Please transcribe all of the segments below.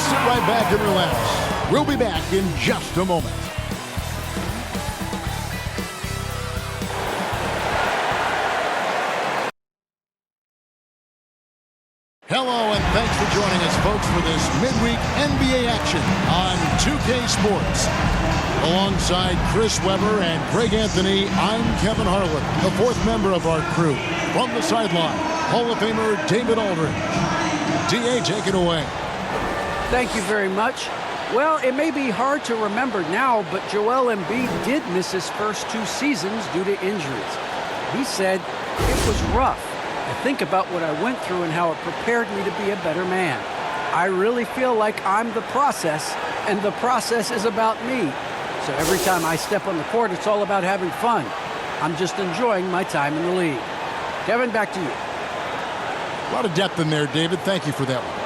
Just sit right back and relax. We'll be back in just a moment. Hello, and thanks for joining us, folks, for this midweek NBA action on 2K Sports. Alongside Chris Webber and Greg Anthony, I'm Kevin Harlan, the fourth member of our crew. From the sideline, Hall of Famer David Aldridge. D.A., take it away. Thank you very much. Well, it may be hard to remember now, but Joel Embiid did miss his first 2 seasons due to injuries. He said, "It was rough. I think about what I went through and how it prepared me to be a better man. I really feel like I'm the process, and the process is about me. So every time I step on the court, it's all about having fun. I'm just enjoying my time in the league." Kevin, back to you. A lot of depth in there, David. Thank you for that one.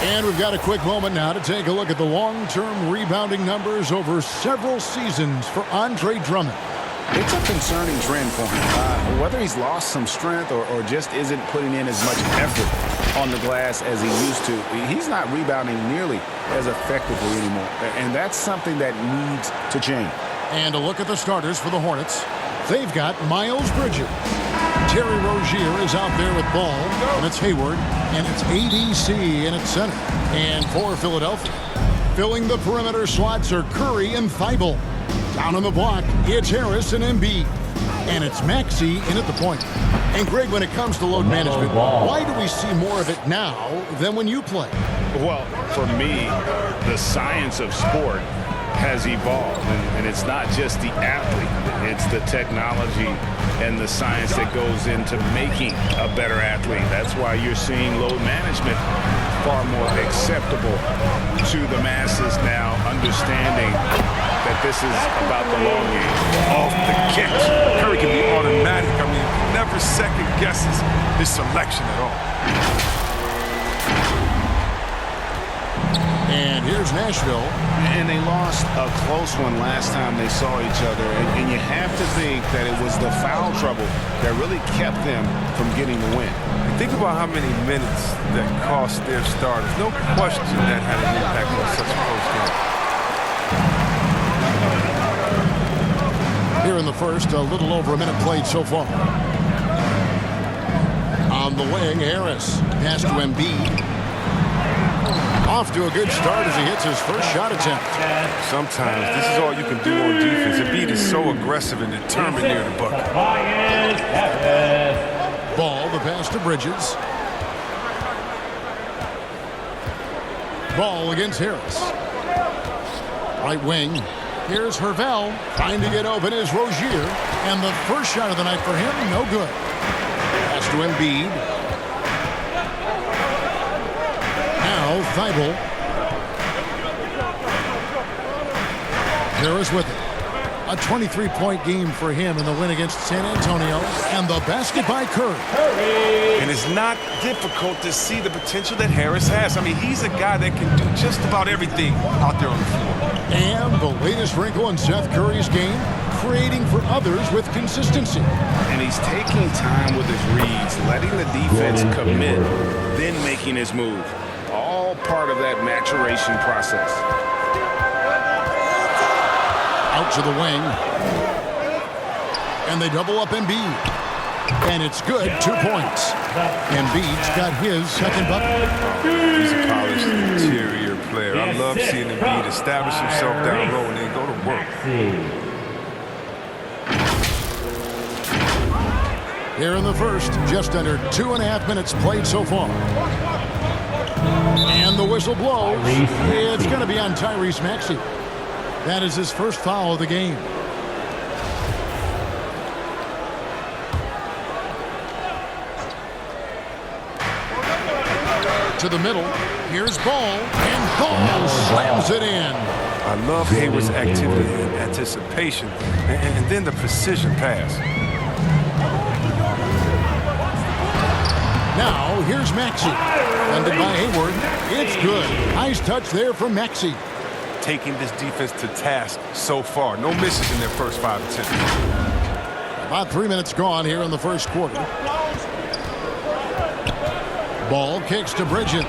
And we've got a quick moment now to take a look at the long-term rebounding numbers over several seasons for Andre Drummond. It's a concerning trend for him. Whether he's lost some strength or just isn't putting in as much effort on the glass as he used to, he's not rebounding nearly as effectively anymore. And that's something that needs to change. And a look at the starters for the Hornets. They've got Miles Bridges. Terry Rozier is out there with ball, and it's Hayward, and it's ADC in its center. And for Philadelphia, filling the perimeter slots are Curry and Thibault. Down on the block, it's Harris and Embiid. And it's Maxey in at the point. And Greg, when it comes to load management, why do we see more of it now than when you play? Well, for me, the science of sport has evolved, and it's not just the athlete, it's the technology and the science that goes into making a better athlete. That's why you're seeing load management far more acceptable to the masses now, understanding that this is about the long game. Off the catch, Curry can be automatic. I mean, never second guesses his selection at all. And here's Nashville. And they lost a close one last time they saw each other. And you have to think that it was the foul trouble that really kept them from getting the win. And think about how many minutes that cost their starters. No question that had an impact on such a close game. Here in the first, a little over a minute played so far. On the wing, Harris. Pass to Embiid. Off to a good start as he hits his first shot attempt. Sometimes this is all you can do on defense. Embiid is so aggressive and determined near the bucket. Ball, the pass to Bridges. Ball against Harris. Right wing. Here's Hervel. Trying to get open is Rozier. And the first shot of the night for him, no good. Pass to Embiid. Thibault. Harris with it. A 23-point game for him in the win against San Antonio. And the basket by Curry. And it's not difficult to see the potential that Harris has. I mean, he's a guy that can do just about everything out there on the floor. And the latest wrinkle in Seth Curry's game, creating for others with consistency. And he's taking time with his reads, letting the defense commit, then making his move. All part of that maturation process. Out to the wing. And they double up Embiid. And it's good, 2 points. Embiid's got his second bucket. He's a polished interior player. I love seeing Embiid establish himself down low and then go to work. Here in the first, just under 2.5 minutes played so far. And the whistle blows. It's going to be on Tyrese Maxey. That is his first foul of the game. To the middle. Here's Ball. And Ball slams it in. I love Hayward's activity and anticipation. And then the precision pass. Now, here's Maxey. Funded by Hayward. It's good. Nice touch there from Maxey. Taking this defense to task so far. No misses in their first 5 attempts. About 3 minutes gone here in the first quarter. Ball kicks to Bridges.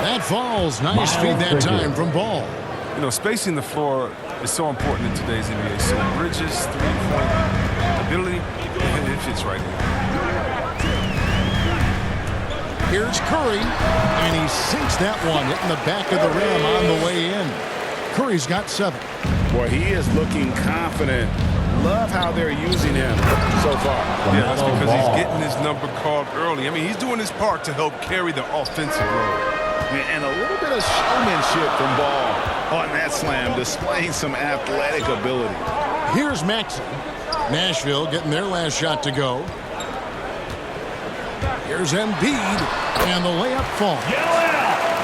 That falls. Nice feed that time from Ball. You know, spacing the floor is so important in today's NBA. So Bridges' three-point ability, it fits right in. Here's Curry, and he sinks that one, hitting the back of the rim on the way in. Curry's got 7. Boy, he is looking confident. Love how they're using him so far. Yeah, that's because he's getting his number called early. I mean, he's doing his part to help carry the offensive load. And a little bit of showmanship from Ball on that slam, displaying some athletic ability. Here's Maxey. Nashville getting their last shot to go. Here's Embiid, and the layup falls.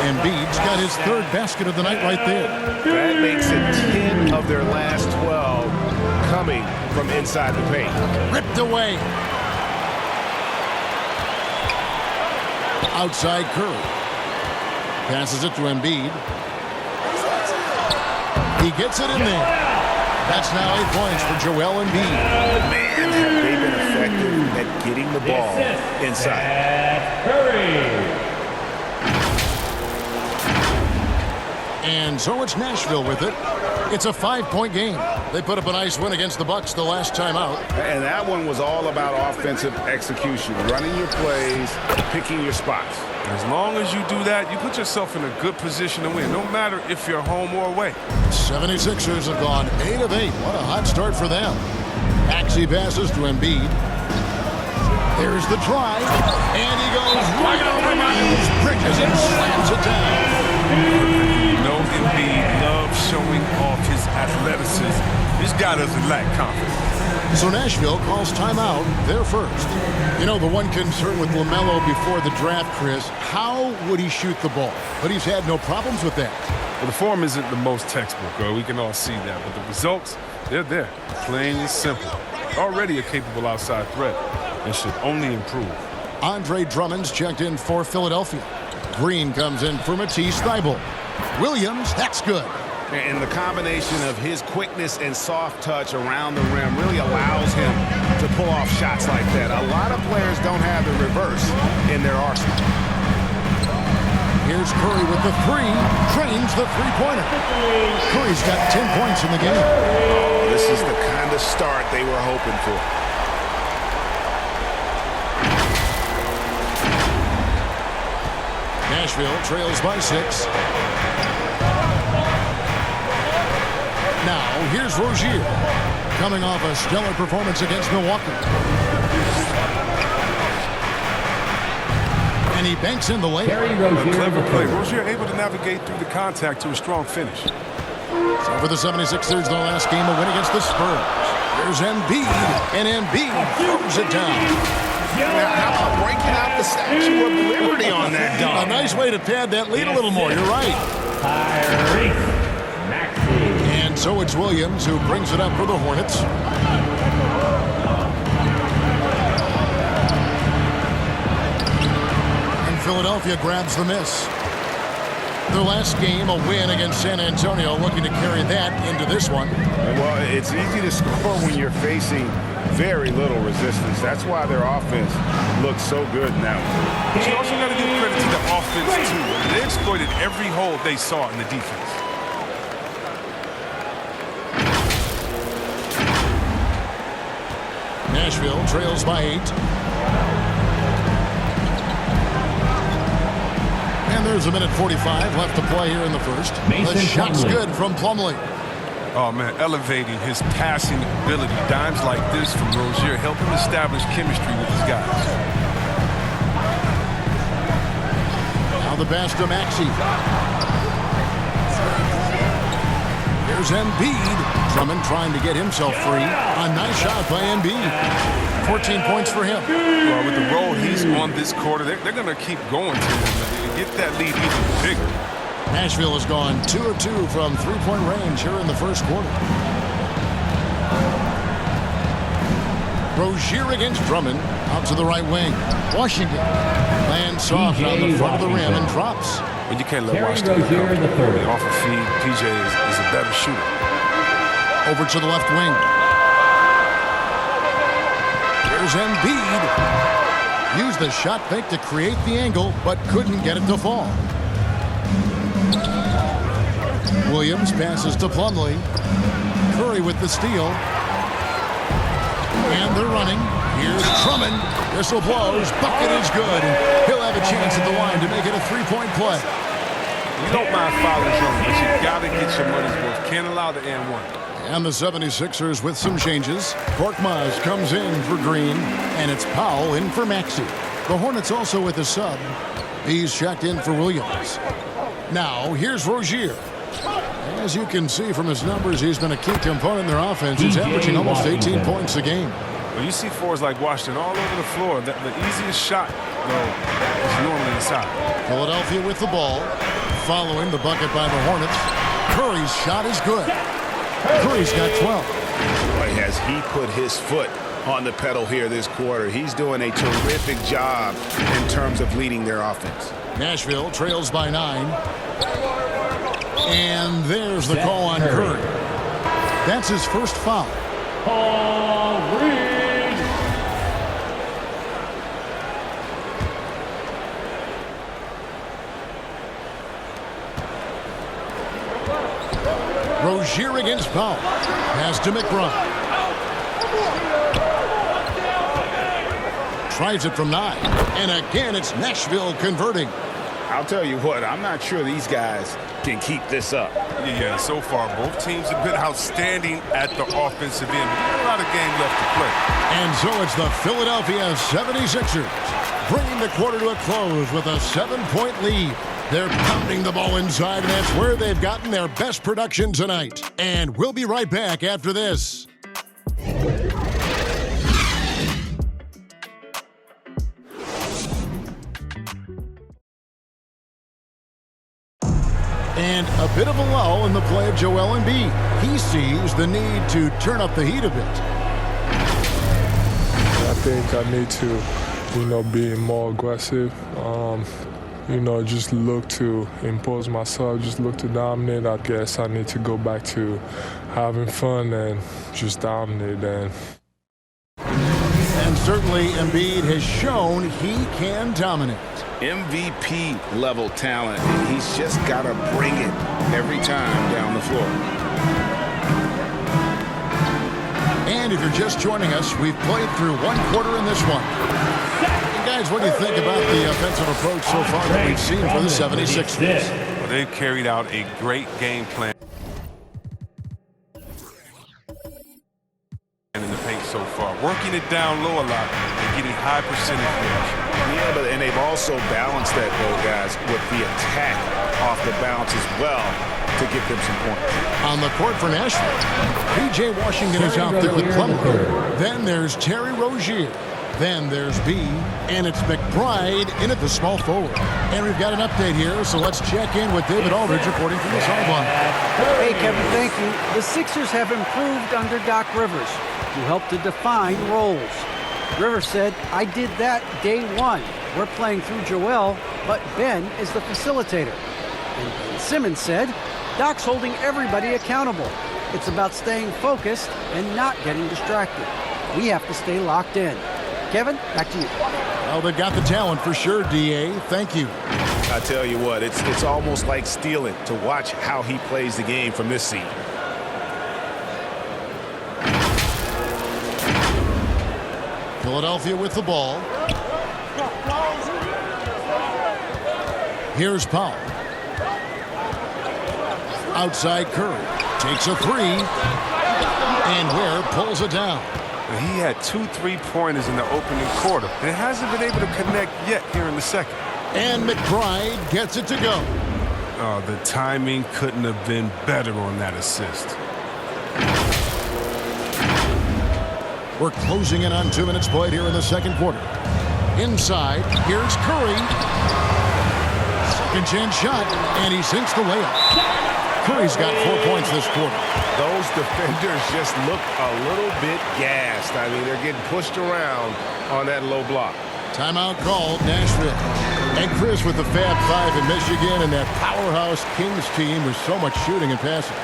Embiid's got his 3rd basket of the night right there. That makes it 10 of their last 12 coming from inside the paint. Ripped away. Outside Curry. Passes it to Embiid. He gets it in there. That's now 8 points for Joel Embiid. Man, have they been effective at getting the ball inside. And so it's Nashville with it. It's a 5-point game. They put up a nice win against the Bucks the last time out. And that one was all about offensive execution, running your plays, picking your spots. As long as you do that, you put yourself in a good position to win, no matter if you're home or away. 76ers have gone 8 of 8. What a hot start for them. Maxey passes to Embiid. There's the try, and he goes right over Miles Bridges and slams it down. No, Embiid loves showing off his athleticism. This guy doesn't lack confidence. So Nashville calls timeout, their first. You know, the one concern with LaMelo before the draft, Chris, how would he shoot the ball? But he's had no problems with that. Well, the form isn't the most textbook, we can all see that. But the results, they're there. Plain and simple. Already a capable outside threat and should only improve. Andre Drummond's checked in for Philadelphia. Green comes in for Matisse Thybulle. Williams, that's good. And the combination of his quickness and soft touch around the rim really allows him to pull off shots like that. A lot of players don't have the reverse in their arsenal. Here's Curry with the 3. Drains the three-pointer. Curry's got 10 points in the game. Oh, this is the kind of start they were hoping for. Nashville trails by 6. Now, here's Rozier, coming off a stellar performance against Milwaukee. And he banks in the layup. A clever play. Rozier able to navigate through the contact to a strong finish. So for the 76ers, their last game, a win against the Spurs. There's Embiid, and Embiid throws it down. Now, how about breaking out the Statue of Liberty on that dunk? A nice way to pad that lead a little more. You're right. And so it's Williams who brings it up for the Hornets. And Philadelphia grabs the miss. Their last game, a win against San Antonio, looking to carry that into this one. Well, it's easy to score when you're facing very little resistance. That's why their offense looks so good now. But you also got to give credit to the offense, too. They exploited every hole they saw in the defense. Nashville trails by 8. And there's a minute 45 left to play here in the first. The shot's good from Plumlee. Oh, man, elevating his passing ability. Dimes like this from Rozier help him establish chemistry with his guys. Now the pass to Maxey. Here's Embiid. Drummond trying to get himself free. A nice shot by Embiid. 14 points for him. Well, with the role he's on this quarter, they're going to keep going to him and get that lead even bigger. Nashville has gone 2 of 2 from three-point range here in the first quarter. Rozier against Drummond. Out to the right wing. Washington lands soft on the front of the rim and drops. And you can't let Washington go. Off a feed, PJ is a better shooter. Over to the left wing. Here's Embiid. Used the shot fake to create the angle, but couldn't get it to fall. Williams passes to Plumlee. Curry with the steal. And they're running. Here's Drummond. Whistle blows. Bucket is good. And he'll have a chance at the line to make it a three-point play. You don't mind fouling Drummond, but you got to get your money's worth. Can't allow the and one. And the 76ers with some changes. Korkmaz comes in for Green, and it's Powell in for Maxey. The Hornets also with a sub. He's checked in for Williams. Now, here's Rozier. As you can see from his numbers, he's been a key component in their offense. He's averaging almost 18 points a game. Well, you see forwards like Washington all over the floor. The easiest shot, though, is normally inside. Philadelphia with the ball. Following the bucket by the Hornets. Curry's shot is good. Curry's got 12. Boy, has he put his foot on the pedal here this quarter. He's doing a terrific job in terms of leading their offense. Nashville trails by 9. And there's the call on Curry. That's his first foul. Rozier against Powell. Pass to McBride. Tries it from 9. And again, it's Nashville converting. I'll tell you what, I'm not sure these guys can keep this up. Yeah, so far, both teams have been outstanding at the offensive end. A lot of game left to play. And so it's the Philadelphia 76ers bringing the quarter to a close with a 7-point lead. They're pounding the ball inside, and that's where they've gotten their best production tonight. And we'll be right back after this. And a bit of a lull in the play of Joel Embiid. He sees the need to turn up the heat a bit. I think I need to, be more aggressive. Just look to impose myself, just look to dominate. I guess I need to go back to having fun and just dominate. And certainly Embiid has shown he can dominate. MVP level talent. He's just got to bring it every time down the floor. And if you're just joining us, we've played through one quarter in this one. And guys, what do you think about the offensive approach so far that we've seen for the 76ers? Well, they've carried out a great game plan in the paint so far, working it down low a lot and getting high percentage range. Yeah, and they've also balanced that, though, guys, with the attack off the bounce as well to get them some points. On the court for Nashville, P.J. Washington is out there with Plumlee. Then there's Terry Rozier. Then there's B, and it's McBride in at the small forward. And we've got an update here, so let's check in with David Aldridge reporting from the sideline. Hey, Kevin, thank you. The Sixers have improved under Doc Rivers, who helped to define roles. Rivers said, I did that day one. We're playing through Joel, but Ben is the facilitator. And Ben Simmons said, Doc's holding everybody accountable. It's about staying focused and not getting distracted. We have to stay locked in. Kevin, back to you. Well, they've got the talent for sure, D.A. Thank you. I tell you what, it's almost like stealing to watch how he plays the game from this seat. Philadelphia with the ball. Here's Powell. Outside Curry. Takes a three. And Ware pulls it down. He had 2 3-pointers in the opening quarter, and hasn't been able to connect yet here in the second. And McBride gets it to go. Oh, the timing couldn't have been better on that assist. We're closing in on 2 minutes played here in the second quarter. Inside, here's Curry. Second chance shot, and he sinks the layup. Curry's got 4 points this quarter. Those defenders just look a little bit gassed. I mean, they're getting pushed around on that low block. Timeout called, Nashville. And Chris with the Fab Five in Michigan and that powerhouse Kings team with so much shooting and passing.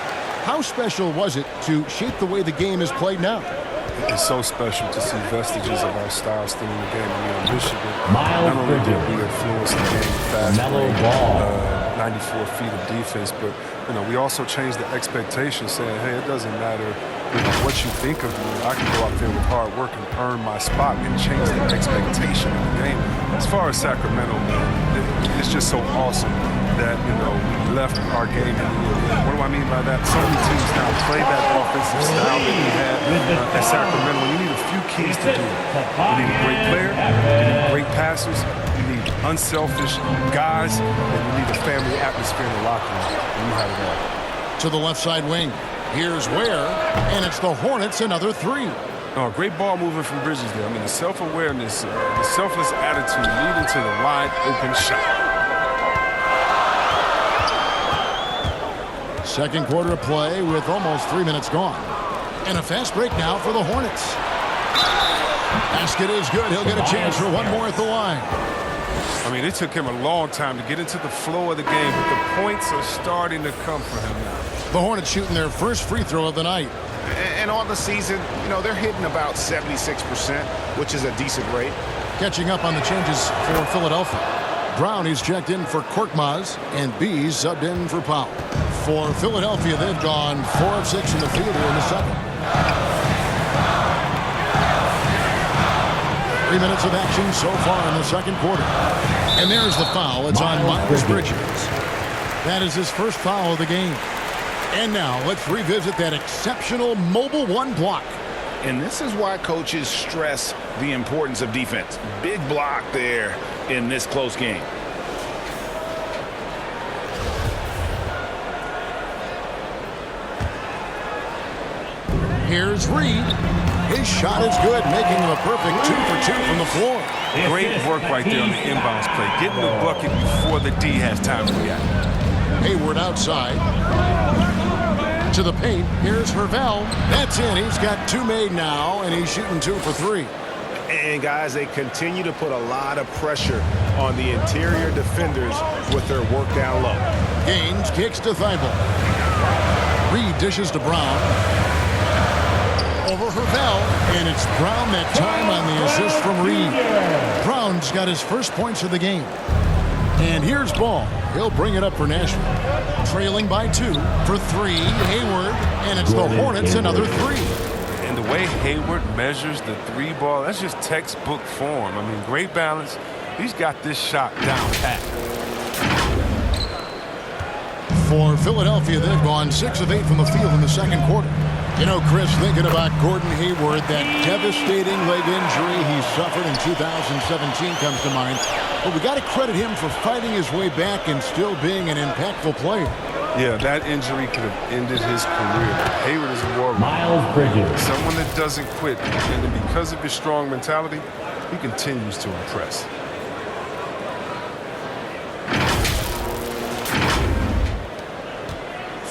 How special was it to shape the way the game is played now? It's so special to see vestiges of our style still in the game. I mean, in Michigan, not only did we influence the game fast break, 94 feet of defense, but we also changed the expectation, saying, hey, it doesn't matter what you think of me. I can go out there with hard work and earn my spot and change the expectation of the game. As far as Sacramento, man, it's just so awesome that we left our game in the end. What do I mean by that? So many teams now play that offensive style that we had at Sacramento. You need a few keys to do it. You need a great player, you need great passers, you need unselfish guys, and you need a family atmosphere in the locker room. And you have it all. To the left side wing. Here's Ware, and it's the Hornets another three. Oh, great ball movement from Bridges there. I mean, the self-awareness, the selfless attitude leading to the wide open shot. Second quarter of play with almost 3 minutes gone. And a fast break now for the Hornets. Basket is good. He'll get a chance for one more at the line. I mean, it took him a long time to get into the flow of the game, but the points are starting to come for him now. The Hornets shooting their first free throw of the night. And on the season, they're hitting about 76%, which is a decent rate. Catching up on the changes for Philadelphia. Brown, he's checked in for Korkmaz, and B's subbed in for Powell. For Philadelphia, they've gone 4 of 6 in the field here in the second. 3 minutes of action so far in the second quarter. And there's the foul. It's on Miles Bridges. That is his first foul of the game. And now let's revisit that exceptional mobile one block. And this is why coaches stress the importance of defense. Big block there in this close game. Here's Reed. His shot is good, making him a perfect 2 for 2 from the floor. Great work right there on the inbounds play. Getting the bucket before the D has time to react. Hayward outside. To the paint. Here's Hervel. That's in. He's got 2 made now, and he's shooting 2 for 3. And, guys, they continue to put a lot of pressure on the interior defenders with their work down low. Gaines kicks to Thibault. Reed dishes to Brown. Over Hervel, and it's Brown that time on the assist from Reed. Brown's got his first points of the game. And here's Ball. He'll bring it up for Nashville. Trailing by 2 for 3. Hayward, and it's the Hornets another 3. And the way Hayward measures the 3 ball, that's just textbook form. I mean, great balance. He's got this shot down pat. For Philadelphia, they've gone 6 of 8 from the field in the second quarter. Chris, thinking about Gordon Hayward, that devastating leg injury he suffered in 2017 comes to mind. But we got to credit him for fighting his way back and still being an impactful player. Yeah, that injury could have ended his career. Hayward is a warrior. Miles Bridges. Someone that doesn't quit. And because of his strong mentality, he continues to impress.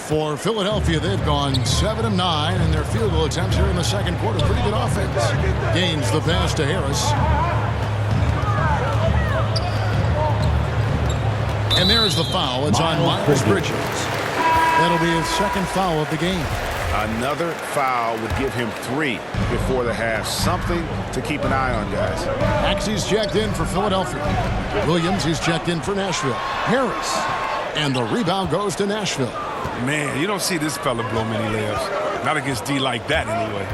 For Philadelphia, they've gone 7 of 9 in their field goal attempts here in the second quarter. Pretty good offense. Gains the pass to Harris. And there's the foul. It's on Miles Bridges. That'll be his second foul of the game. Another foul would give him 3 before the half. Something to keep an eye on, guys. Maxey's checked in for Philadelphia. Williams, he's checked in for Nashville. Harris. And the rebound goes to Nashville. Man, you don't see this fella blow many layups. Not against D like that, anyway.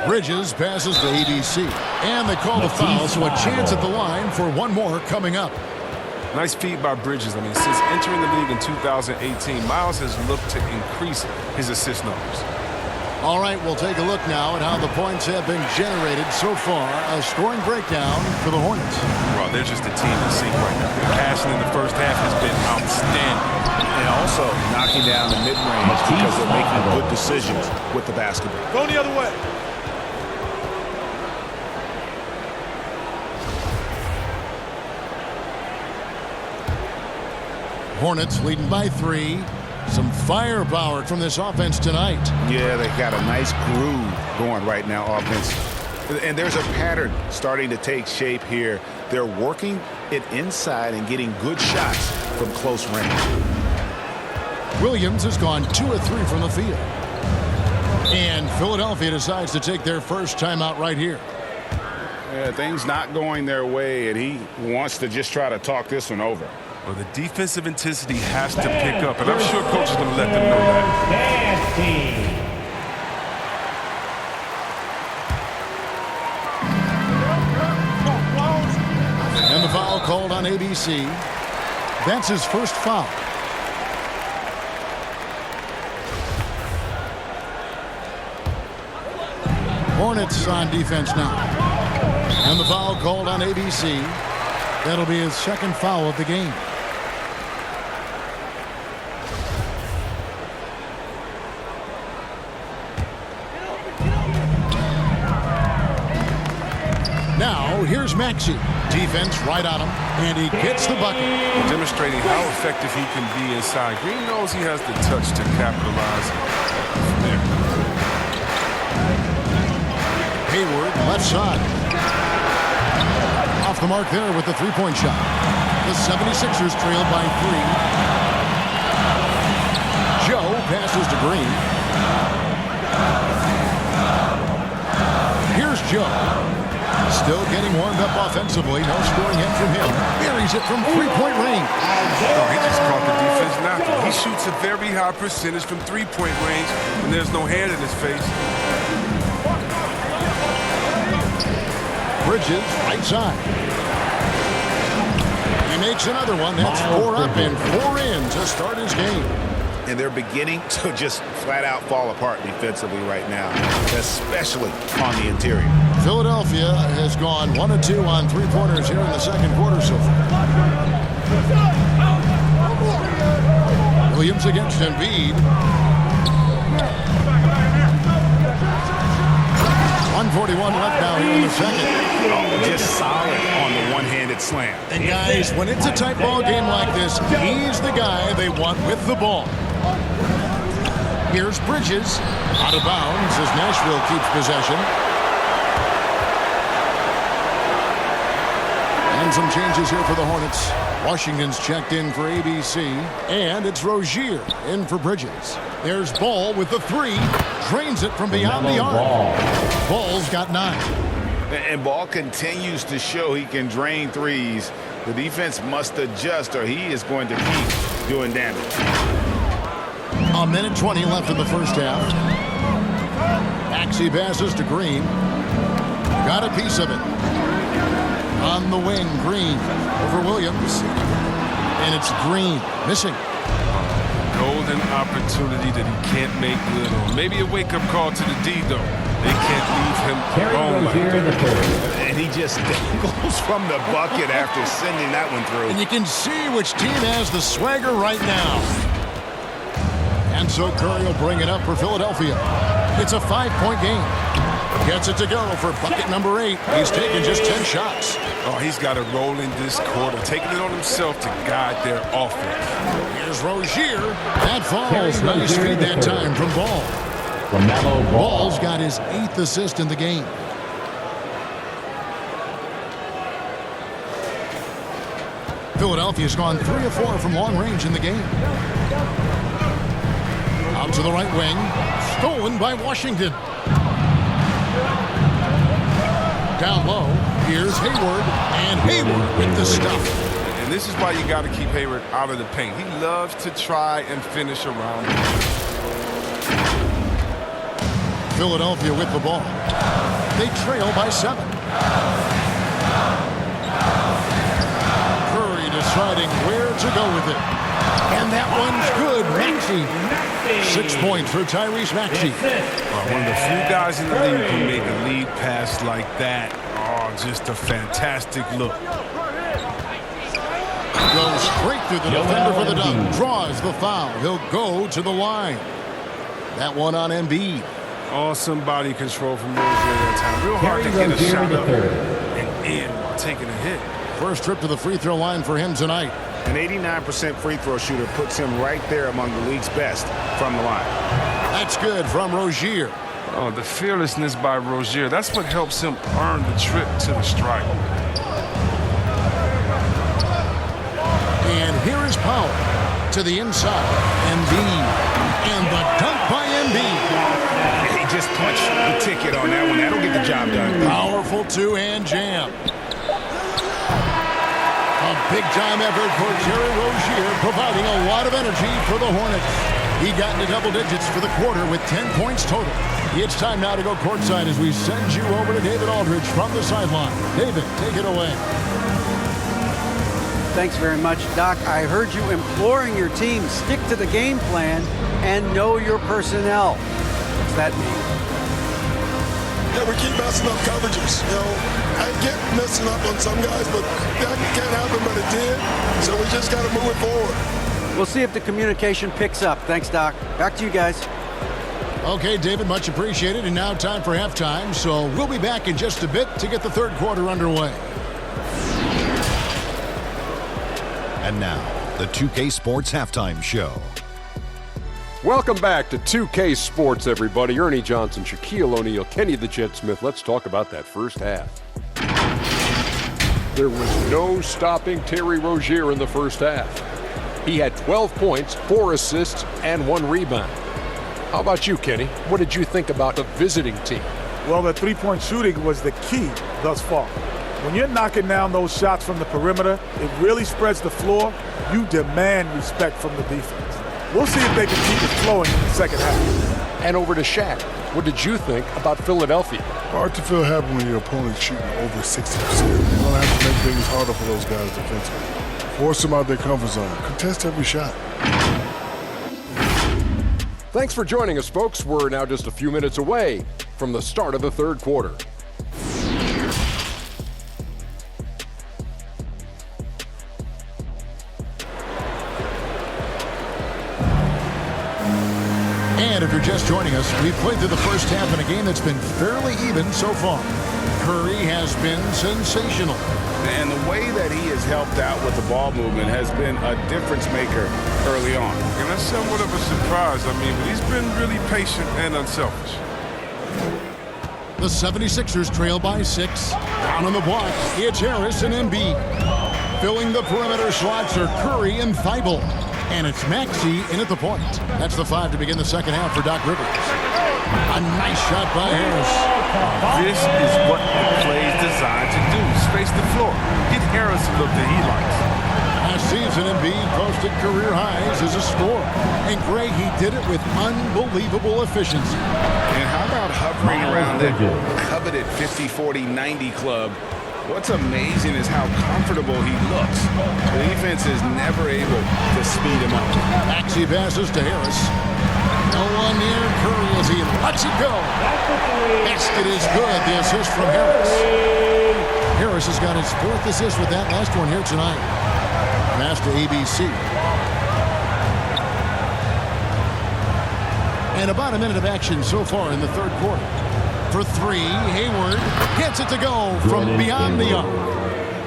Bridges passes to ABC. And they call the foul, so a chance at the line for one more coming up. Nice feed by Bridges. I mean, since entering the league in 2018, Miles has looked to increase his assist numbers. All right, we'll take a look now at how the points have been generated so far. A scoring breakdown for the Hornets. Well, they're just a team in sync right now. Their passing in the first half has been outstanding. And also knocking down the mid-range because they're making good decisions with the basketball. Go the other way. Hornets leading by 3. Some firepower from this offense tonight. Yeah, they got a nice groove going right now, offense. And there's a pattern starting to take shape here. They're working it inside and getting good shots from close range. Williams has gone 2 of 3 from the field. And Philadelphia decides to take their first timeout right here. Yeah, things not going their way, and he wants to just try to talk this one over. Well, the defensive intensity has to pick up, and I'm sure coach is going to let them know that. And the foul called on ABC. That's his first foul. Hornets on defense now. And the foul called on ABC. That'll be his second foul of the game. Now, here's Maxey. Defense right on him, and he gets the bucket. Demonstrating how effective he can be inside. Green knows he has the touch to capitalize from there. Hayward, left side. Off the mark there with the three-point shot. The 76ers trailed by 3. Joe passes to Green. Here's Joe. Still getting warmed up offensively. No scoring hit from him. Buries it from three-point range. Oh, he just caught the defense knocking. He shoots a very high percentage from three-point range when there's no hand in his face. Bridges, right side. He makes another one. That's 4 up and 4 in to start his game. And they're beginning to just flat out fall apart defensively right now, especially on the interior. Philadelphia has gone 1 of 2 on three-pointers here in the second quarter so far. Williams against Embiid. 1:41 left now here in the second. Oh, just solid on the one-handed slam. And guys, when it's a tight ball game like this, he's the guy they want with the ball. Here's Bridges. Out of bounds as Nashville keeps possession. And some changes here for the Hornets. Washington's checked in for ABC. And it's Rozier in for Bridges. There's Ball with the 3. Drains it from beyond the arc. Ball's got 9. And Ball continues to show he can drain threes. The defense must adjust or he is going to keep doing damage. A minute 20 left in the first half. Maxey passes to Green. Got a piece of it. On the wing, Green over Williams. And it's Green missing. Golden opportunity that he can't make good on. Maybe a wake-up call to the D, though. They can't leave him alone like that. And he just goes from the bucket after sending that one through. And you can see which team has the swagger right now. And so Curry will bring it up for Philadelphia. It's a 5-point game. Gets it to go for bucket number 8. He's taken just 10 shots. Oh, he's got to roll in this quarter, taking it on himself to guide their offense. Here's Rozier. That falls. Nice feed that time from Ball. Ball's got his 8th assist in the game. Philadelphia's gone 3 of 4 from long range in the game. Out to the right wing. Stolen by Washington. Down low. Here's Hayward. And Hayward with the stuff. And this is why you got to keep Hayward out of the paint. He loves to try and finish around him. Philadelphia with the ball. They trail by 7. Curry deciding where to go with it. And that one's good. Maxey. 6 points for Tyrese Maxey. One of the few guys in the league who make a lead pass like that. Oh, just a fantastic look. Goes straight through the defender for the dunk. Draws the foul. He'll go to the line. That one on Embiid. Awesome body control from Rozier that time. Real hard to get a shot up and in while taking a hit. First trip to the free throw line for him tonight. An 89% free throw shooter puts him right there among the league's best from the line. That's good from Rozier. Oh, the fearlessness by Rozier. That's what helps him earn the trip to the stripe. And here is Powell to the inside. Embiid. And the dunk by Embiid. He just punched the ticket on that one. That'll get the job done. Powerful two-hand jam. A Big-time effort for Terry Rozier, providing a lot of energy for the Hornets. He got into double digits for the quarter with 10 points total. It's time now to go courtside as we send you over to David Aldridge from the sideline. David, take it away. Thanks very much, Doc. I heard you imploring your team stick to the game plan and know your personnel. What's that mean? Yeah, we keep messing up coverages. You know, I get messing up on some guys, but that can't happen, but it did. So we just got to move it forward. We'll see if the communication picks up. Thanks, Doc. Back to you guys. Okay, David, much appreciated. And now time for halftime. So we'll be back in just a bit to get the third quarter underway. And now, the 2K Sports Halftime Show. Welcome back to 2K Sports, everybody. Ernie Johnson, Shaquille O'Neal, Kenny the Jet Smith. Let's talk about that first half. There was no stopping Terry Rozier in the first half. He had 12 points, 4 assists, and 1 rebound. How about you, Kenny? What did you think about the visiting team? Well, the three-point shooting was the key thus far. When you're knocking down those shots from the perimeter, it really spreads the floor. You demand respect from the defense. We'll see if they can keep it flowing in the second half. And over to Shaq. What did you think about Philadelphia? Hard to feel happy when your opponent's shooting over 60%. You're going to have to make things harder for those guys defensively. Force them out their comfort zone. Contest every shot. Thanks for joining us, folks. We're now just a few minutes away from the start of the third quarter. And if you're just joining us, we've played through the first half in a game that's been fairly even so far. Curry has been sensational. And the way that he has helped out with the ball movement has been a difference maker early on. And that's somewhat of a surprise. I mean, but he's been really patient and unselfish. The 76ers trail by 6. Down on the block, it's Harris and Embiid. Filling the perimeter slots are Curry and Thibault. And it's Maxey in at the point. That's the 5 to begin the second half for Doc Rivers. A nice shot by Harris. This is what the play is designed to do. Space the floor. Get Harris a look that he likes. Last season, Embiid posted career highs as a scorer. And Gray, he did it with unbelievable efficiency. And how about hovering around that coveted 50-40-90 club? What's amazing is how comfortable he looks. The defense is never able to speed him up. Maxey passes to Harris. No one near Curry as he lets it go. Basket is good. The assist from Harris. Harris has got his 4th assist with that last one here tonight. Pass to ABC. And about a minute of action so far in the third quarter. For 3, Hayward gets it to go from beyond the arc.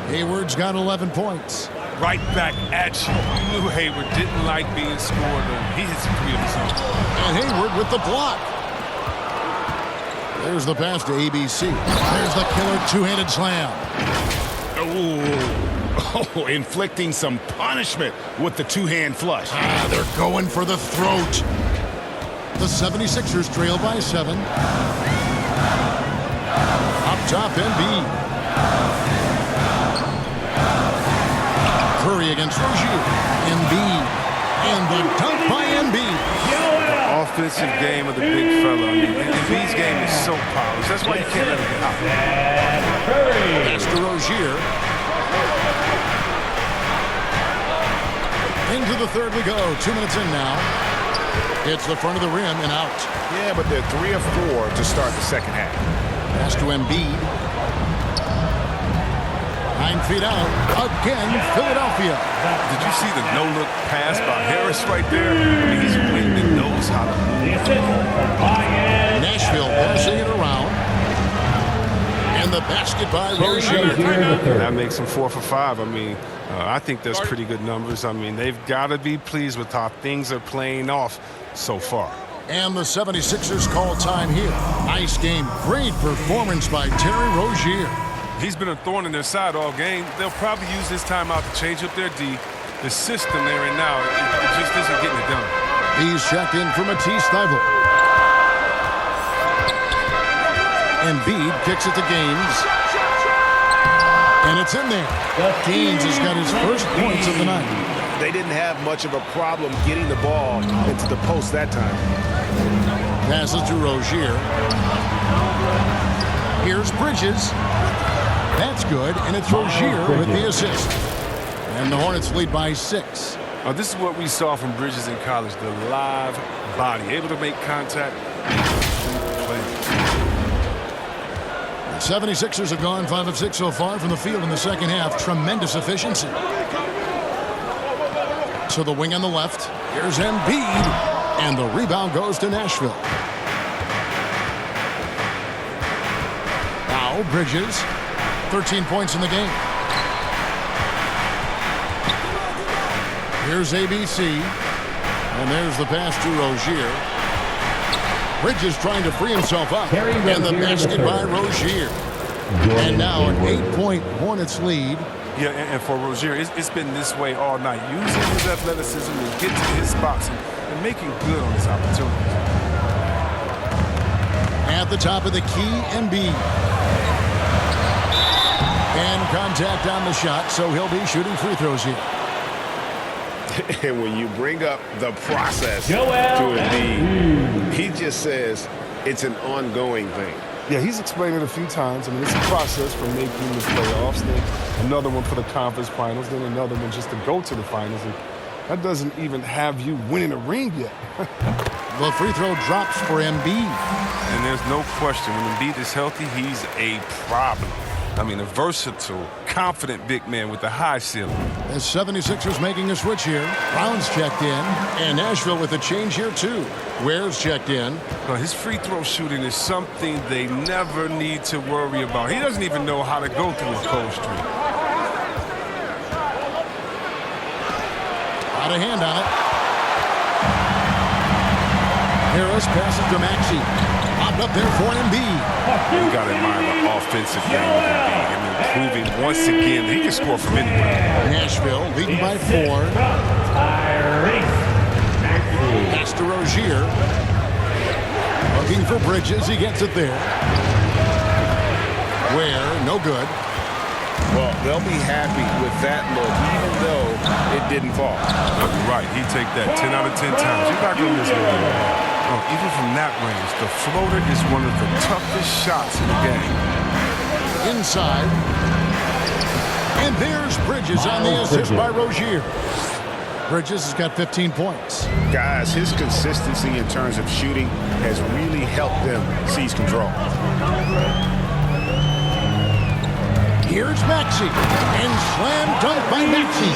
Hayward's got 11 points. Right back at you. You knew Hayward didn't like being scored on. He hits a 3 of his own. And Hayward with the block. There's the pass to ABC. There's the killer two-handed slam. Oh, inflicting some punishment with the two-hand flush. They're going for the throat. The 76ers trail by 7. Up top, Embiid. Curry against Rozier. Embiid. And the dunk by Embiid. The offensive game of the big fella. I mean, Embiid's game is so polished. That's why you can't let him get out. Pass to Rozier. Into the third we go. 2 minutes in now. It's the front of the rim and out. Yeah, but they're 3 of 4 to start the second half. Pass to Embiid. 9 feet out. Again, Philadelphia. Did you see the no-look pass by Harris right there? I mean, he's a wing that knows how to move. Nashville passing it around. And the basket by Rozier. That makes him 4 for 5. I mean, I think that's pretty good numbers. I mean, they've got to be pleased with how things are playing off so far. And the 76ers call time here. Nice game. Great performance by Terry Rozier. He's been a thorn in their side all game. They'll probably use this timeout to change up their D. The system they're in now, it just isn't getting it done. He's checked in for Matisse Thybulle. Embiid kicks it to Gaines. And it's in there. Gaines has got his first points of the night. They didn't have much of a problem getting the ball into the post that time. Passes to Rozier. Here's Bridges. That's good, and it's Rozier with the assist. And the Hornets lead by 6. This is what we saw from Bridges in college, the live body, able to make contact. The 76ers have gone 5 of 6 so far from the field in the second half. Tremendous efficiency. To the wing on the left. Here's Embiid. And the rebound goes to Nashville. Now Bridges. 13 points in the game. Here's ABC. And there's the pass to Rozier. Bridges trying to free himself up. And the basket by Rozier. And now an 8-point Hornets lead. Yeah, and for Rozier, it's been this way all night. Using his athleticism to get to his spots and making good on his opportunities. At the top of the key, Embiid. And contact on the shot, so he'll be shooting free throws here. And when you bring up the process to Embiid, he just says it's an ongoing thing. Yeah, he's explained it a few times. I mean, it's a process from making the playoffs, then another one for the conference finals, then another one just to go to the finals. And that doesn't even have you winning a ring yet. The free throw drops for Embiid. And there's no question, when Embiid is healthy, he's a problem. I mean, a versatile, confident big man with a high ceiling. The 76ers making a switch here. Brown's checked in, and Nashville with a change here, too. Ware's checked in. Well, his free throw shooting is something they never need to worry about. He doesn't even know how to go through his cold streak. Out of hand on it. Harris passes to Maxey. Popped up there for Embiid. You got to admire the offensive game of Embiid. I mean, proving once again that he can score from anywhere. Nashville leading by 4. Pass to Rozier. Looking for Bridges. He gets it there. Ware, no good. Well, they'll be happy with that look, even though it didn't fall. You're right. He take that 10 out of 10 times. You're not going to miss one. Even from that range, the floater is one of the toughest shots in the game. Inside. And there's Bridges on the assist by Rozier. Bridges has got 15 points. Guys, his consistency in terms of shooting has really helped them seize control. Here's Maxey. And slam dunk by Maxey.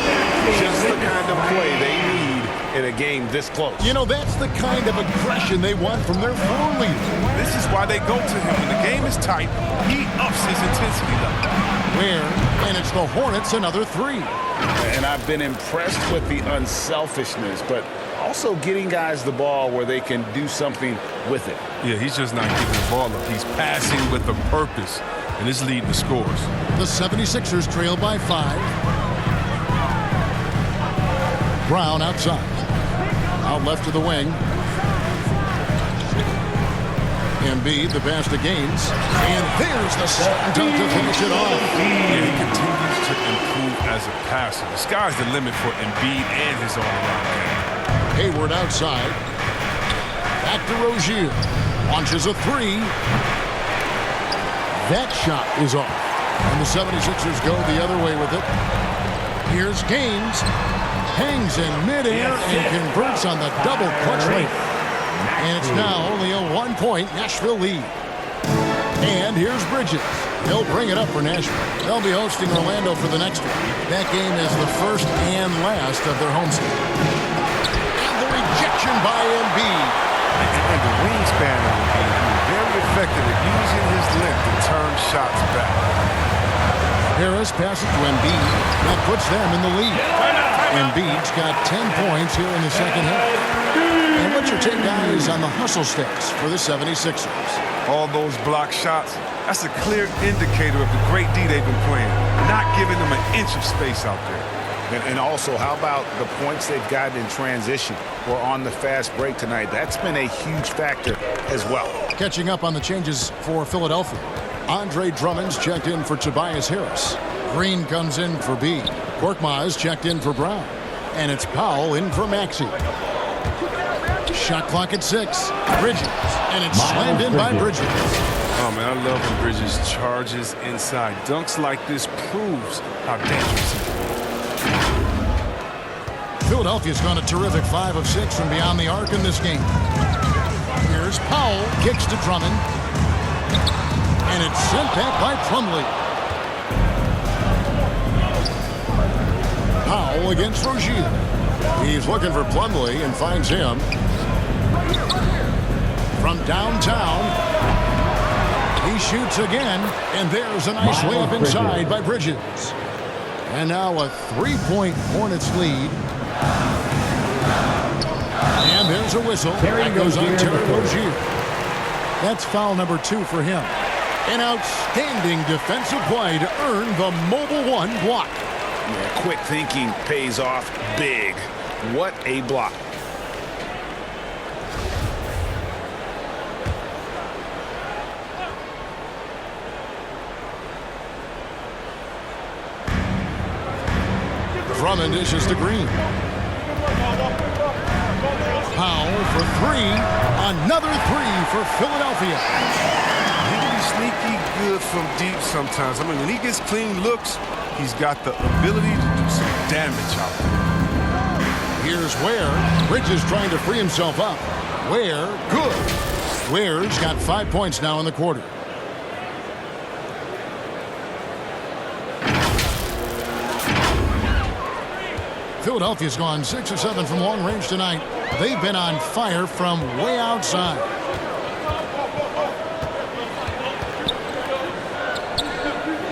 Just the kind of play they need in a game this close. You know, that's the kind of aggression they want from their floor leader. This is why they go to him. When the game is tight, he ups his intensity level. Where? And it's the Hornets another 3. And I've been impressed with the unselfishness, but also getting guys the ball where they can do something with it. Yeah, he's just not giving the ball up. He's passing with a purpose, and it's leading to scores. The 76ers trail by 5. Brown outside. Out left to the wing. Embiid, the pass to Gaines. And there's the slam dunk to finish it off. Yeah, he continues to improve as a passer. The sky's the limit for Embiid and his all-around game. Hayward outside. Back to Rozier. Launches a 3. That shot is off. And the 76ers go the other way with it. Here's Gaines. Hangs in midair and converts on the double clutch lane. And it's now only a 1-point Nashville lead. And here's Bridges. He'll bring it up for Nashville. They'll be hosting Orlando for the next one. That game is the first and last of their homestand. And the rejection by Embiid. And the wingspan of Embiid, very effective at using his length to turn shots back. Harris passes to Embiid. That puts them in the lead. Embiid's got 10 points here in the second half. And what's your take, guys, on the hustle stats for the 76ers? All those block shots, that's a clear indicator of the great D they've been playing. Not giving them an inch of space out there. And also, how about the points they've gotten in transition or on the fast break tonight? That's been a huge factor as well. Catching up on the changes for Philadelphia. Andre Drummond's checked in for Tobias Harris. Green comes in for B. Korkmaz checked in for Brown. And it's Powell in for Maxey. Shot clock at 6. Bridges. And it's slammed in by Bridges. Oh, man, I love when Bridges charges inside. Dunks like this proves how dangerous he is. Philadelphia's gone a terrific 5 of 6 from beyond the arc in this game. Here's Powell. Kicks to Drummond. And it's sent back by Plumlee. Powell against Rozier. He's looking for Plumlee and finds him. From downtown, he shoots again, and there's a nice layup inside by Bridges. And now a 3-point Hornets lead. And there's a whistle. That goes on Terry Rozier. That's foul number 2 for him. An outstanding defensive play to earn the mobile 1 block. Yeah, quick thinking pays off big. What a block. Drummond dishes to Green. Powell for 3. Another 3 for Philadelphia. He can be sneaky good from deep sometimes. I mean, when he gets clean looks, he's got the ability to do some damage out there. Here's Ware. Bridges trying to free himself up. Ware, good. Ware's got 5 points now in the quarter. Philadelphia's gone 6 of 7 from long range tonight. They've been on fire from way outside.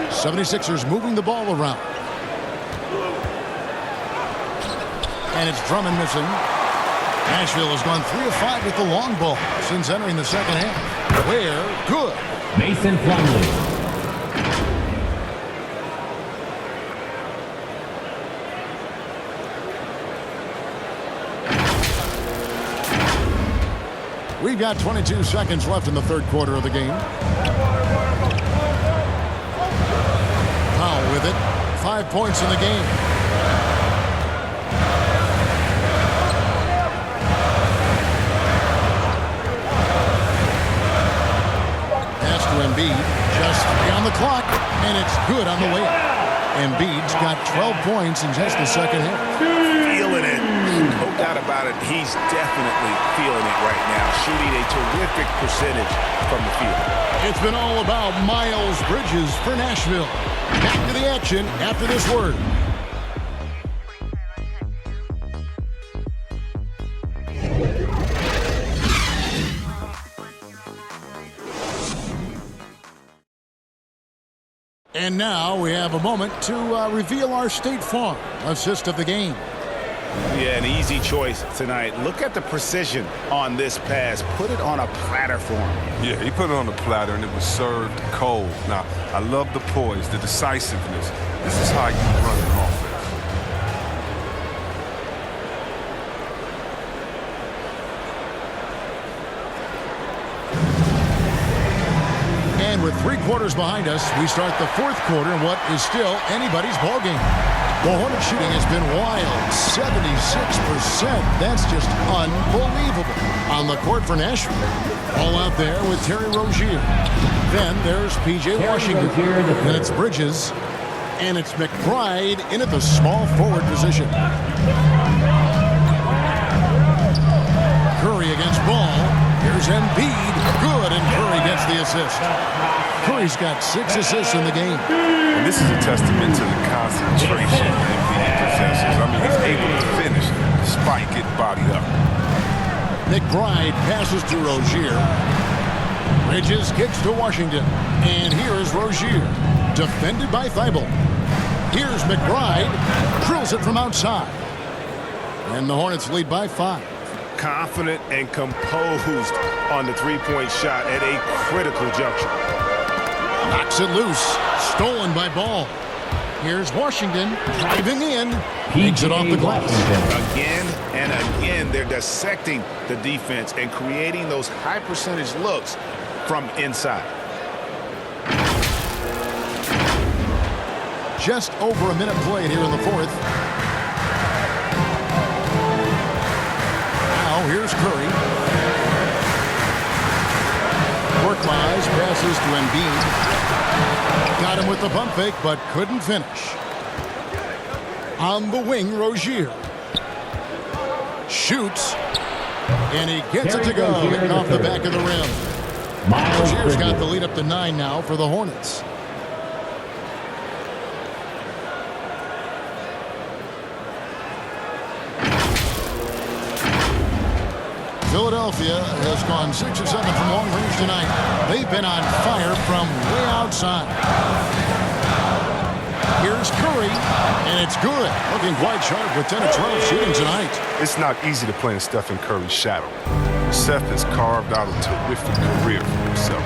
'76ers moving the ball around. And it's Drummond missing. Nashville has gone 3 of 5 with the long ball since entering the second half. Ware, good. Mason Plumlee. We've got 22 seconds left in the third quarter of the game. Powell with it. 5 points in the game. Pass to Embiid. Just 3 on the clock. And it's good on the way up. Embiid's got 12 points in just the second half. Feeling it. No doubt about it. He's definitely feeling it right now. Shooting a terrific percentage from the field. It's been all about Miles Bridges for Nashville. Back to the action after this word. And now we have a moment to reveal our State Farm assist of the game. Yeah, an easy choice tonight. Look at the precision on this pass. Put it on a platter for him. Yeah, he put it on a platter, and it was served cold. Now, I love the poise, the decisiveness. This is how you run an offense. And with 3 quarters behind us, we start the fourth quarter in what is still anybody's ballgame. The Hornets shooting has been wild, 76%. That's just unbelievable. On the court for Nashville. All out there with Terry Rozier. Then there's P.J. Washington. Then it's Bridges. And it's McBride in at the small forward position. Curry against Ball. Here's Embiid. Good, and Curry gets the assist. Curry's got 6 assists in the game. And this is a testament to the concentration Embiid possesses. I mean, he's able to finish despite getting bodied up. McBride passes to Rozier. Bridges kicks to Washington. And here is Rozier, defended by Thibault. Here's McBride, drills it from outside. And the Hornets lead by 5. Confident and composed on the three-point shot at a critical juncture. Knocks it loose. Stolen by Ball. Here's Washington driving in. Takes it off the glass. Again and again, they're dissecting the defense and creating those high-percentage looks from inside. just over a minute played here in the fourth. Now here's Curry. Korkmaz passes to Embiid. Got him with the pump fake, but couldn't finish. On the wing, Rozier. Shoots. And he gets it to go, hitting off the back of the rim. Rozier's got the lead up to 9 now for the Hornets. Philadelphia has gone 6 or 7 from long range tonight. They've been on fire from way outside. Here's Curry, and it's good. Looking quite sharp with 10 of 12 shooting tonight. It's not easy to play in Stephen Curry's shadow. Seth has carved out a terrific career for himself.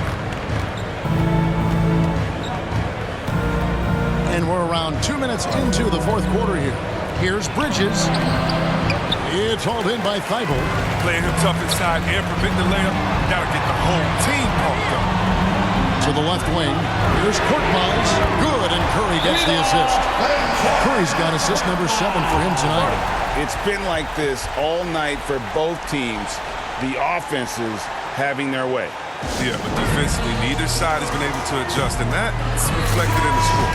And we're around 2 minutes into the fourth quarter here. Here's Bridges. It's hauled in by Thibault. Playing him tough inside and prevent the layup. Gotta get the whole team pumped up. To the left wing. Here's Korkmaz. Good, and Curry gets the assist. Curry's got assist number 7 for him tonight. It's been like this all night for both teams. The offenses having their way. Yeah, but defensively, neither side has been able to adjust, and that's reflected in the score.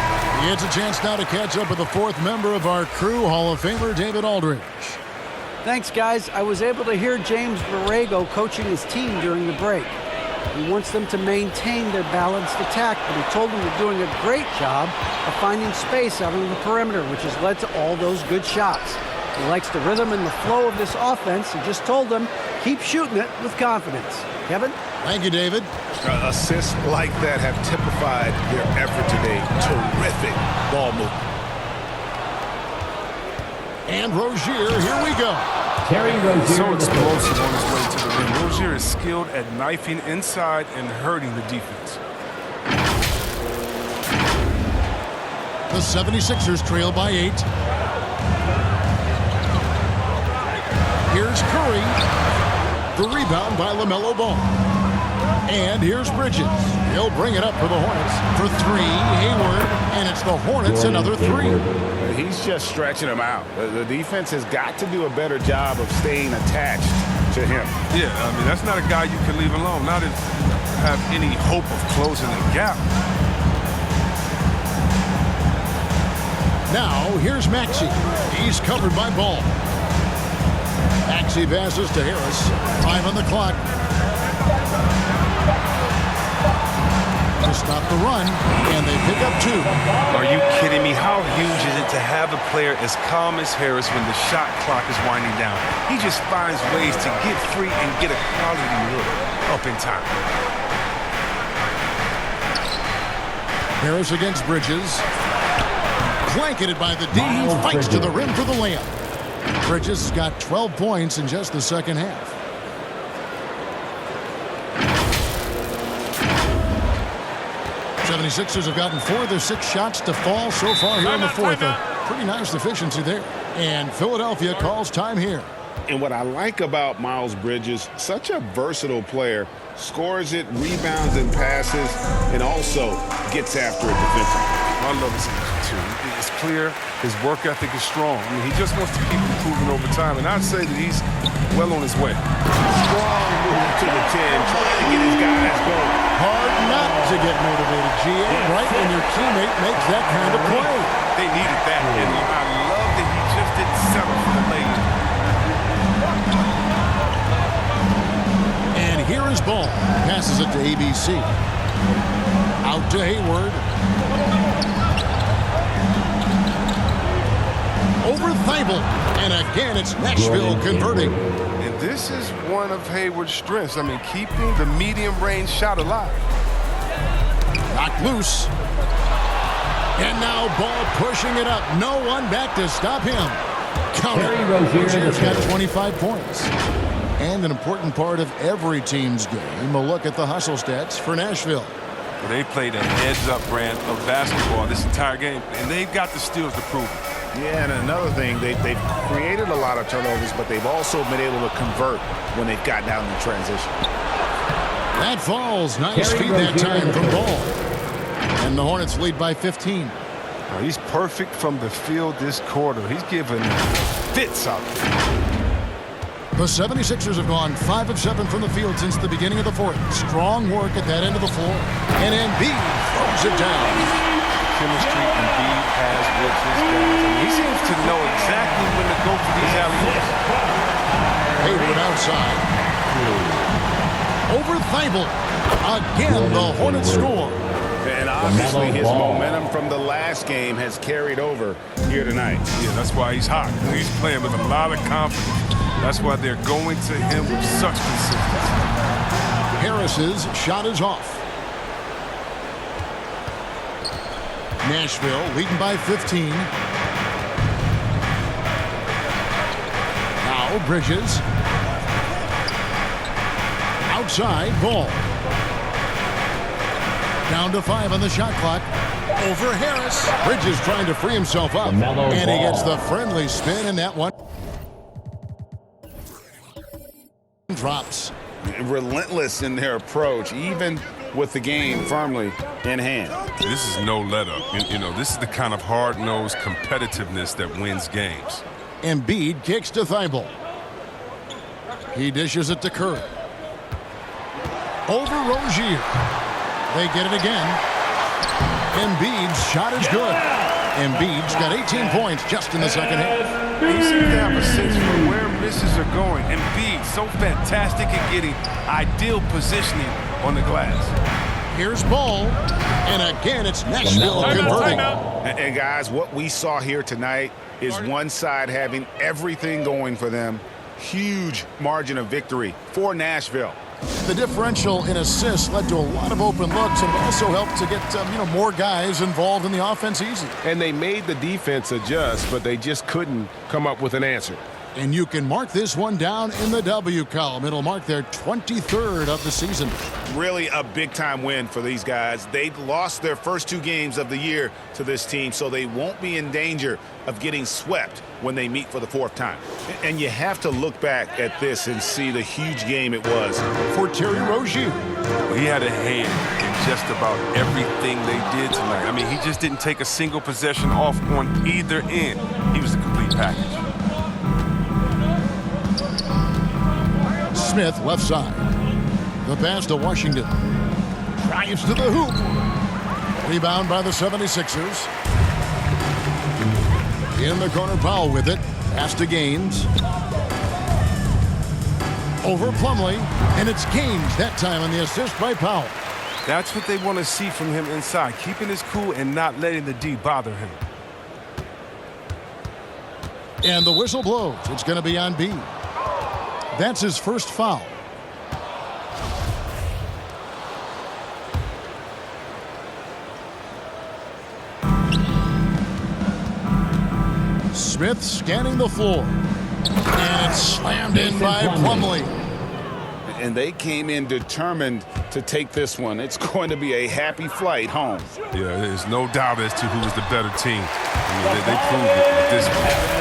It's a chance now to catch up with the 4th member of our crew, Hall of Famer David Aldridge. Thanks, guys. I was able to hear James Borrego coaching his team during the break. He wants them to maintain their balanced attack, but he told them they're doing a great job of finding space out on the perimeter, which has led to all those good shots. He likes the rhythm and the flow of this offense. He just told them, keep shooting it with confidence. Kevin? Thank you, David. Assists like that have typified their effort today. Terrific ball movement. And Rozier, here we go. Terry Rozier. So explosive on his way to the rim. Rozier is skilled at knifing inside and hurting the defense. The 76ers trail by 8. Here's Curry. The rebound by LaMelo Ball. And here's Bridges. He'll bring it up for the Hornets. For 3, Hayward. And it's the Hornets another 3. He's just stretching them out. The defense has got to do a better job of staying attached to him. Yeah, I mean, that's not a guy you can leave alone. Not if you have any hope of closing the gap. Now, here's Maxey. He's covered by Ball. Maxey passes to Harris. 5 on the clock. To stop the run, and they pick up 2. Are you kidding me? How huge is it to have a player as calm as Harris when the shot clock is winding down? He just finds ways to get free and get a quality look up in time. Harris against Bridges. Blanketed by the D. He fights to the rim for the layup. Bridges has got 12 points in just the second half. The 76ers have gotten 4 of their 6 shots to fall so far here in the fourth. A pretty nice efficiency there. And Philadelphia calls time here. And what I like about Miles Bridges, such a versatile player, scores it, rebounds and passes, and also gets after it defensively. I love his energy, too. It's clear his work ethic is strong. I mean, he just wants to keep improving over time, and I'd say that he's well on his way. Strong move to the 10, trying to get his guys going. Hard not to get motivated, GA, right when your teammate makes that kind of play. They needed that, and I love that he just didn't settle for the layup. And here is Ball. Passes it to ABC. Out to Hayward. Over Thibault. And again, it's Nashville converting. And this is one of Hayward's strengths. I mean, keeping the medium-range shot alive. Knocked loose. And now Ball pushing it up. No one back to stop him. Count it. Rozier's got 25 points. And an important part of every team's game, a look at the hustle stats for Nashville. Well, they played a heads-up brand of basketball this entire game, and they've got the steals to prove it. Yeah, and another thing, they've created a lot of turnovers, but they've also been able to convert when they've gotten out in the transition. That falls. Nice feed that time from Ball. And the Hornets lead by 15. He's perfect from the field this quarter. He's giving fits out there. The 76ers have gone 5 of 7 from the field since the beginning of the fourth. Strong work at that end of the floor. And Embiid throws it down. Chemistry Embiid has with his guys. I mean, he seems to know exactly when to go for these alley-oops. Hayward outside. Over Thibault. Again, the Hornets score. And obviously his momentum from the last game has carried over here tonight. Yeah, that's why he's hot. He's playing with a lot of confidence. That's why they're going to him with such consistency. Harris's shot is off. Nashville leading by 15. Now Bridges. Outside, Ball. Down to 5 on the shot clock. Over Harris. Bridges trying to free himself up. And he gets the friendly spin in that one. Drops. Relentless in their approach, even with the game firmly in hand. This is no let-up. You know, this is the kind of hard-nosed competitiveness that wins games. Embiid kicks to Thibault. He dishes it to Curry. Over Rozier. They get it again. Embiid's shot is good. Embiid's got 18 points just in the second half. He seems to have a sense for where misses are going. Embiid, so fantastic at getting ideal positioning on the glass. Here's Ball. And again, it's Nashville converting. And guys, what we saw here tonight is one side having everything going for them. Huge margin of victory for Nashville. The differential in assists led to a lot of open looks and also helped to get more guys involved in the offense easy. And they made the defense adjust, but they just couldn't come up with an answer. And you can mark this one down in the W column. It'll mark their 23rd of the season. Really a big-time win for these guys. They've lost their first 2 games of the year to this team, so they won't be in danger of getting swept when they meet for the 4th time. And you have to look back at this and see the huge game it was for Terry Rozier. He had a hand in just about everything they did tonight. I mean, he just didn't take a single possession off on either end. He was a complete package. Smith left side. The pass to Washington. Drives to the hoop. Rebound by the 76ers. In the corner, Powell with it. Pass to Gaines. Over Plumlee. And it's Gaines that time on the assist by Powell. That's what they want to see from him inside. Keeping his cool and not letting the D bother him. And the whistle blows. It's going to be on B. That's his first foul. Smith scanning the floor. And it's slammed in by Plumlee. And they came in determined to take this one. It's going to be a happy flight home. Yeah, there's no doubt as to who was the better team. I mean, they proved it at this point.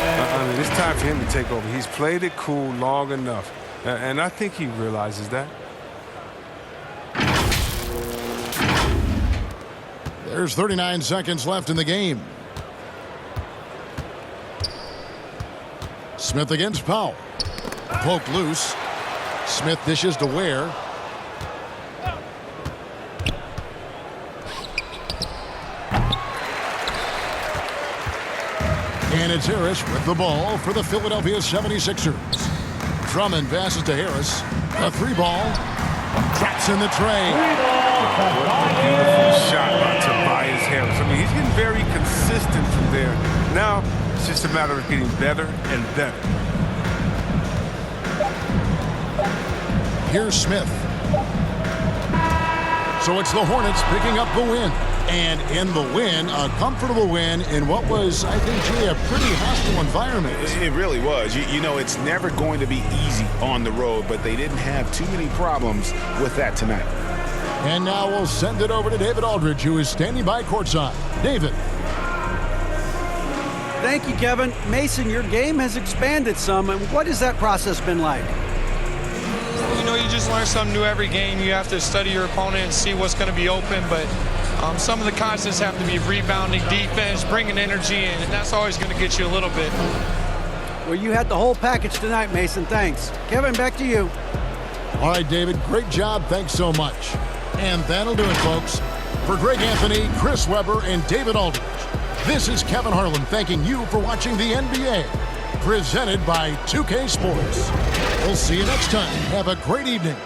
It's time for him to take over. He's played it cool long enough. And I think he realizes that. There's 39 seconds left in the game. Smith against Powell. Poked loose. Smith dishes to Ware. And it's Harris with the ball for the Philadelphia 76ers. Drummond passes to Harris. A 3-ball. Traps in the tray. What a beautiful shot by Tobias Harris. I mean, he's getting very consistent from there. Now, it's just a matter of getting better and better. Here's Smith. So it's the Hornets picking up the win. And in the win, a comfortable win in what was, I think, Jay, a pretty hostile environment. It really was. You know, it's never going to be easy on the road, but they didn't have too many problems with that tonight. And now we'll send it over to David Aldridge, who is standing by courtside. David. Thank you, Kevin. Mason, your game has expanded some. And what has that process been like? You know, you just learn something new every game. You have to study your opponent and see what's going to be open. But Some of the constants have to be rebounding, defense, bringing energy in, and that's always going to get you a little bit. Well, you had the whole package tonight, Mason. Thanks. Kevin, back to you. All right, David, great job. Thanks so much. And that'll do it, folks. For Greg Anthony, Chris Webber, and David Aldridge, this is Kevin Harlan thanking you for watching the NBA, presented by 2K Sports. We'll see you next time. Have a great evening.